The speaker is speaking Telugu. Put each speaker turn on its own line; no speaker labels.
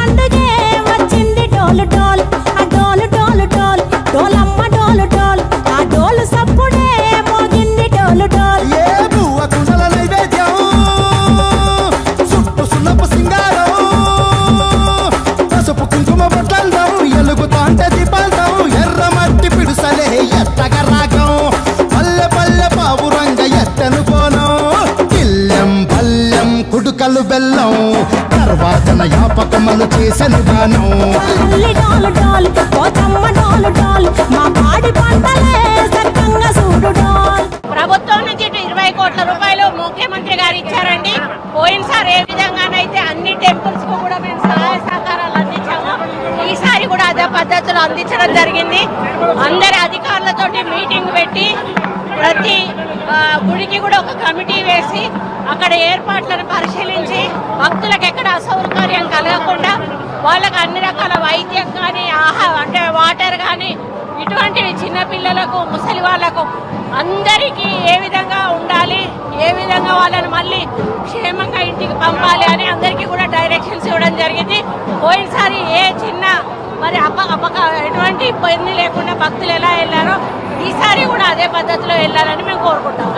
పండుగే వచ్చింది డోలు డోల్ ఆ డోలు డోలు డోల్ డోలమ్మ డోలు డోల్ ఆ డోలు సప్పుడే మోగింది డోలు డోల్
ఏ బువ్వ కుండల నైవేద్యం సుట్టు సున్నపు సింగారం పసుపు కుంకుమ బొట్లందం ఎలుగుతాంటే దీపాంతం ఎర్ర మట్టి పిడుసలే ఎత్తగ రాగం పల్లె పల్లె పావురంగ ఎత్తను కోనం కిల్లెం పల్లెం కుడుకలు బెల్లం తర్వాతన యాపకమలు చేసెను గానం
డోలు డోల్ పోతమ్మ డోలు డోల్ మా పాడి పంటలే సక్కంగా చూడు డోల్.
ప్రభుత్వం నుంచి 20 కోట్ల రూపాయలు ముఖ్యమంత్రి గారు ఇచ్చారండి. పోయినసారి ఏ విధంగానైతే అన్ని టెంపుల్స్ కు కూడా మేము సహాయ సహకారాలు అందించాము, ఈసారి కూడా అదే పద్ధతిలో అందించడం జరిగింది. అందరి అధికారులతోటి మీటింగ్ పెట్టి ప్రతి గుడికి కూడా ఒక కమిటీ వేసి అక్కడ ఏర్పాట్లను పరిశీలించి భక్తులకు ఎక్కడ అసౌకర్యం కలగకుండా వాళ్ళకు అన్ని రకాల వైద్యం కానీ అంటే వాటర్ కానీ ఇటువంటివి చిన్నపిల్లలకు ముసలి వాళ్ళకు అందరికీ ఏ విధంగా ఉండాలి, ఏ విధంగా వాళ్ళని మళ్ళీ క్షేమంగా ఇంటికి పంపాలి అని అందరికీ కూడా డైరెక్షన్స్ ఇవ్వడం జరిగింది. పోయినసారి ఏ చిన్న మరి ఎటువంటి ఇబ్బంది లేకుండా భక్తులు ఎలా వెళ్ళారో ఈసారి కూడా అదే పద్ధతిలో వెళ్ళాలని మేము కోరుకుంటాం.